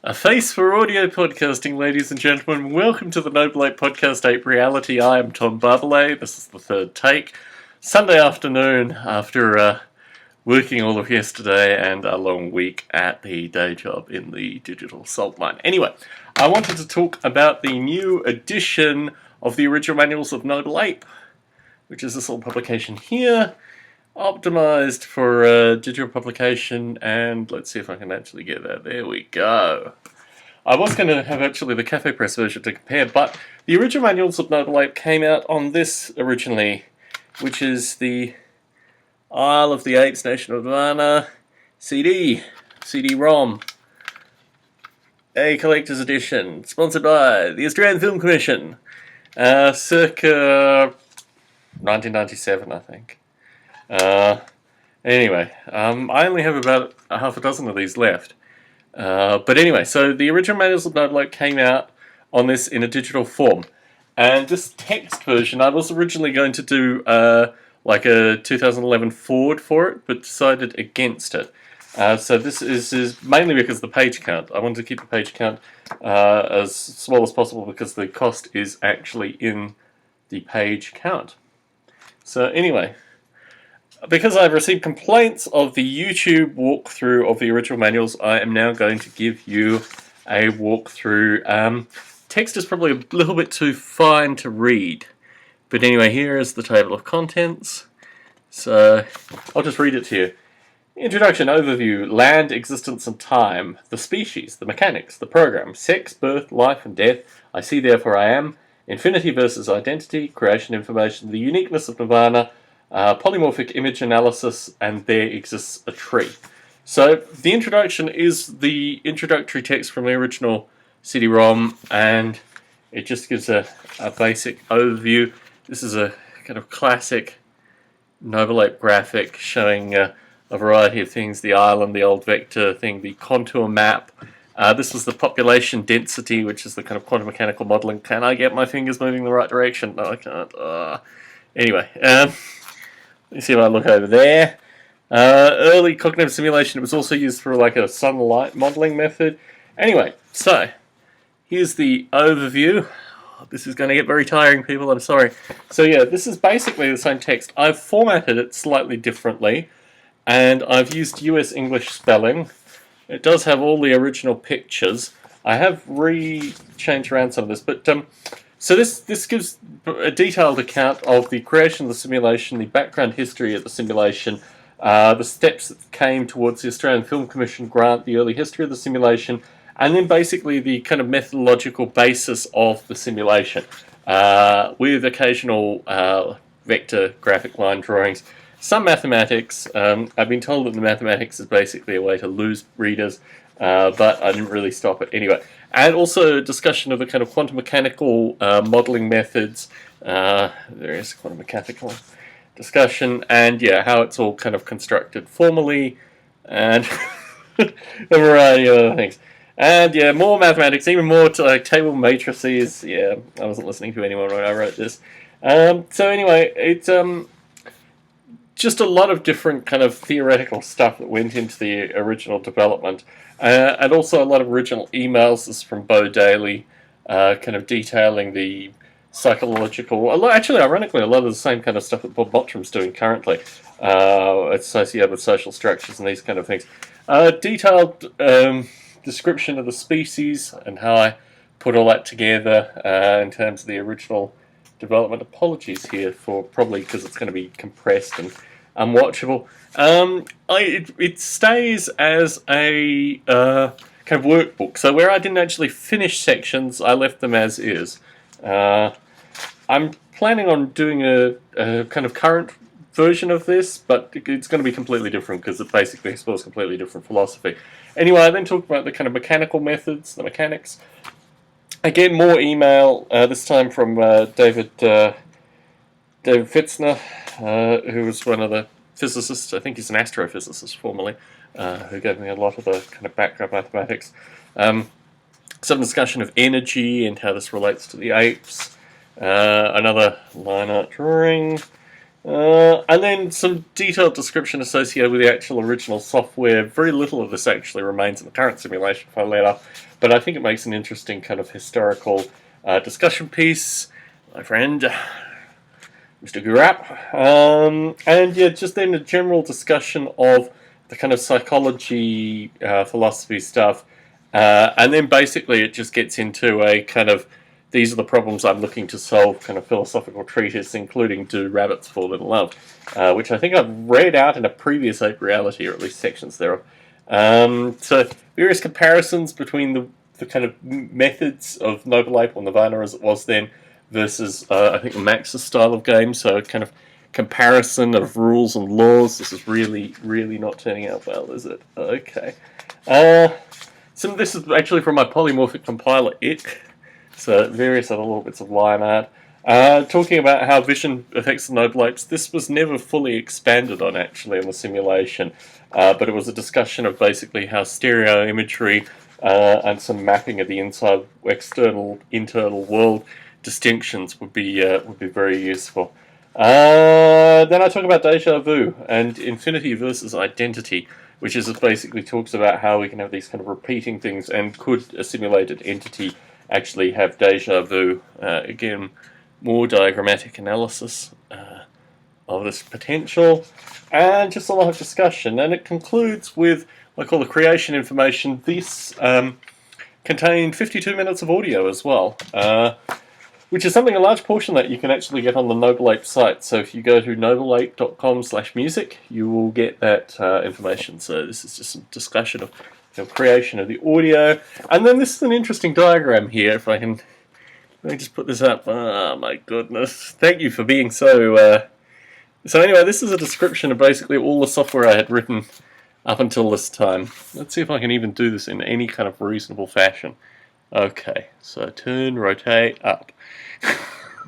A face for audio podcasting, ladies and gentlemen. Welcome to the Noble Ape Podcast Ape Reality. I am Tom Barbalet. This is the third take. Sunday afternoon after working all of yesterday and a long week at the day job in the digital salt mine. Anyway, I wanted to talk about the new edition of the original Manuals of Noble Ape, which is this little publication here, optimized for digital publication, and let's see if I can actually get that. There we go. I was going to have actually the Cafe Press version to compare, but the original Manuals of Noble Ape came out on this originally, which is the Isle of the Apes, Nation of Nirvana CD-ROM, a collector's edition, sponsored by the Australian Film Commission, circa 1997, I think. Anyway, I only have about half a dozen of these left. But anyway, so the original Manuals of Noble Ape came out on this in a digital form. And this text version, I was originally going to do like a 2011 forward for it, but decided against it. So this is mainly because of the page count. I wanted to keep the page count as small as possible because the cost is actually in the page count. So anyway, because I've received complaints of the YouTube walkthrough of the original manuals, I am now going to give you a walkthrough. Text is probably a little bit too fine to read, but anyway, here is the table of contents. So I'll just read it to you. Introduction, overview, land, existence and time, the species, the mechanics, the program, sex, birth, life and death, I see therefore I am, infinity versus identity, creation information, the uniqueness of nirvana, polymorphic image analysis, and there exists a tree. So the introduction is the introductory text from the original CD-ROM, and it just gives a basic overview. This is a kind of classic Noble Ape graphic showing a variety of things, the island, the old vector thing, the contour map. This was the population density, which is the kind of quantum mechanical modeling. Can I get my fingers moving in the right direction? No, I can't. Anyway, let's see if I look over there. Early cognitive simulation. It was also used for like a sunlight modeling method. Anyway, so here's the overview. This is going to get very tiring, people. I'm sorry. So yeah, this is basically the same text. I've formatted it slightly differently, and I've used US English spelling. It does have all the original pictures. I have changed around some of this, but so this gives a detailed account of the creation of the simulation, the background history of the simulation, the steps that came towards the Australian Film Commission grant, the early history of the simulation, and then basically the kind of methodological basis of the simulation, with occasional vector graphic line drawings, some mathematics. I've been told that the mathematics is basically a way to lose readers, but I didn't really stop it anyway. And also a discussion of the kind of quantum mechanical modeling methods, various quantum mechanical discussion, and yeah, how it's all kind of constructed formally, and a variety of other things. And yeah, more mathematics, even more to like table matrices. Yeah, I wasn't listening to anyone when I wrote this. So anyway, it's just a lot of different kind of theoretical stuff that went into the original development, and also a lot of original emails. This is from Bo Daly, kind of detailing the psychological, actually ironically a lot of the same kind of stuff that Bob Mottram's doing currently, associated with social structures and these kind of things. Detailed description of the species and how I put all that together in terms of the original development. Apologies here for probably because it's going to be compressed and unwatchable. It stays as a kind of workbook. So where I didn't actually finish sections, I left them as is. I'm planning on doing a kind of current version of this, but it's going to be completely different because it basically explores completely different philosophy. Anyway, I then talked about the kind of mechanical methods, the mechanics. Again, more email, this time from David Fitzner, who was one of the physicists. I think he's an astrophysicist formerly, who gave me a lot of the kind of background mathematics. Some discussion of energy and how this relates to the apes. Another line art drawing. And then some detailed description associated with the actual original software. Very little of this actually remains in the current simulation file later, but I think it makes an interesting kind of historical discussion piece. My friend, Mr. Gurap. And yeah, just then a general discussion of the kind of psychology, philosophy stuff. And then basically it just gets into a kind of these are the problems I'm looking to solve kind of philosophical treatise, including Do Rabbits Fall in Love, which I think I've read out in a previous Ape Reality, or at least sections thereof. So various comparisons between the kind of methods of Noble Ape or Nirvana as it was then versus I think the Max's style of game, so a kind of comparison of rules and laws. This is really, really not turning out well, is it? Okay. So this is actually from my polymorphic compiler, it. So various other little bits of line art. Talking about how vision affects the Noble Apes. This was never fully expanded on actually in the simulation, but it was a discussion of basically how stereo imagery and some mapping of the inside, external, internal world distinctions would be very useful. Then I talk about deja vu and infinity versus identity, which is basically talks about how we can have these kind of repeating things, and could a simulated entity actually have deja vu. Again, more diagrammatic analysis of this potential, and just a lot of discussion. And it concludes with what I call the creation information. This contained 52 minutes of audio as well, which is something, a large portion that you can actually get on the Noble Ape site. So if you go to nobleape.com/music, you will get that information. So this is just some discussion of creation of the audio. And then this is an interesting diagram here, if I can. Let me just put this up. Oh my goodness. Thank you for being so... So anyway, this is a description of basically all the software I had written up until this time. Let's see if I can even do this in any kind of reasonable fashion. Okay, so turn, rotate, up.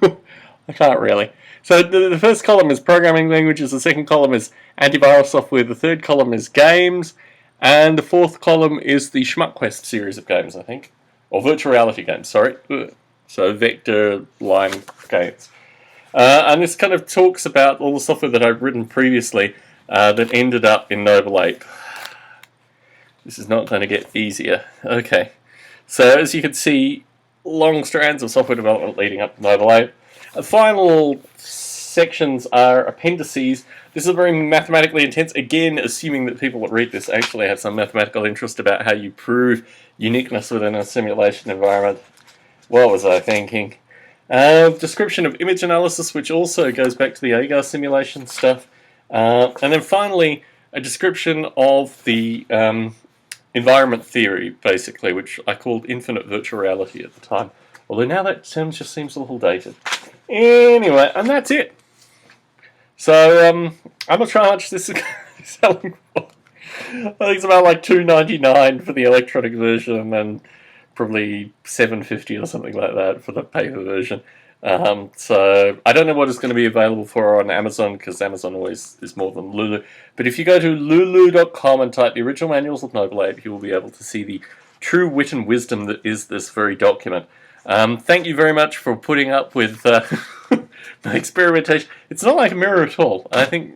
I can't really. So the first column is programming languages, the second column is antivirus software, the third column is games, and the fourth column is the SchmuckQuest series of games, I think. Or virtual reality games, sorry. So vector line games. And this kind of talks about all the software that I've written previously that ended up in Noble Ape. This is not going to get easier. Okay. So as you can see, long strands of software development leading up to Noble Ape. The final sections are appendices. This is very mathematically intense, again assuming that people that read this actually have some mathematical interest about how you prove uniqueness within a simulation environment. What was I thinking? Description of image analysis, which also goes back to the Agar simulation stuff. And then finally, a description of the environment theory, basically, which I called infinite virtual reality at the time. Although now that term just seems a little dated. Anyway, and that's it. So, I'm not sure how much this is selling for. I think it's about like $2.99 for the electronic version, and probably $7.50 or something like that for the paper version. So I don't know what it's going to be available for on Amazon, because Amazon always is more than Lulu. But if you go to lulu.com and type the original Manuals of Noble Ape, you will be able to see the true wit and wisdom that is this very document. Thank you very much for putting up with my experimentation. It's not like a mirror at all. I think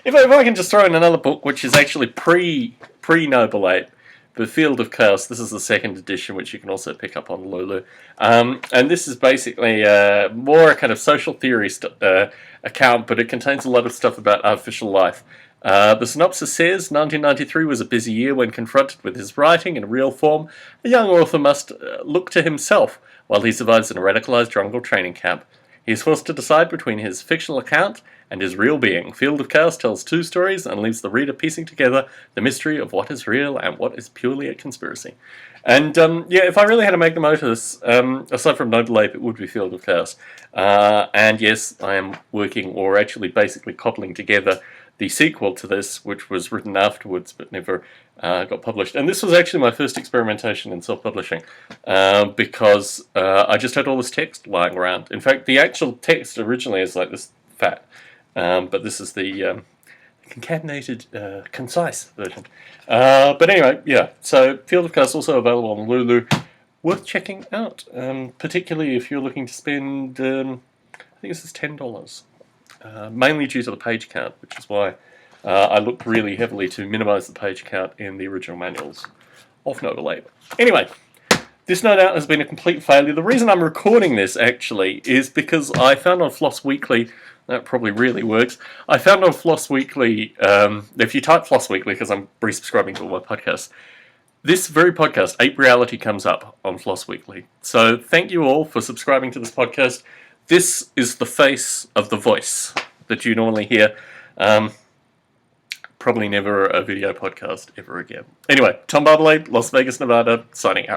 if I can just throw in another book, which is actually pre-Noble Ape, The Field of Chaos. This is the second edition, which you can also pick up on Lulu. And this is basically more a kind of social theory account, but it contains a lot of stuff about artificial life. The synopsis says, 1993 was a busy year when confronted with his writing in real form. A young author must look to himself while he survives in a radicalized jungle training camp. He is forced to decide between his fictional account and his real being. Field of Chaos tells two stories and leaves the reader piecing together the mystery of what is real and what is purely a conspiracy. And yeah, if I really had to make the most of this, aside from Noble Ape, it would be Field of Chaos. And yes, I am working, or actually basically cobbling together, the sequel to this, which was written afterwards but never got published. And this was actually my first experimentation in self-publishing, because I just had all this text lying around. In fact, the actual text originally is like this fat, but this is the concatenated, concise version. But anyway, yeah, so Field of Chaos also available on Lulu. Worth checking out, particularly if you're looking to spend, I think this is $10. mainly due to the page count, which is why I looked really heavily to minimize the page count in the original Manuals of Noble Ape. Anyway, this no doubt has been a complete failure. The reason I'm recording this, actually, is because I found on Floss Weekly, that probably really works, I found on Floss Weekly, if you type Floss Weekly, because I'm resubscribing to all my podcasts, this very podcast, Ape Reality, comes up on Floss Weekly. So thank you all for subscribing to this podcast. This is the face of the voice that you normally hear. Probably never a video podcast ever again. Anyway, Tom Bartley, Las Vegas, Nevada, signing out.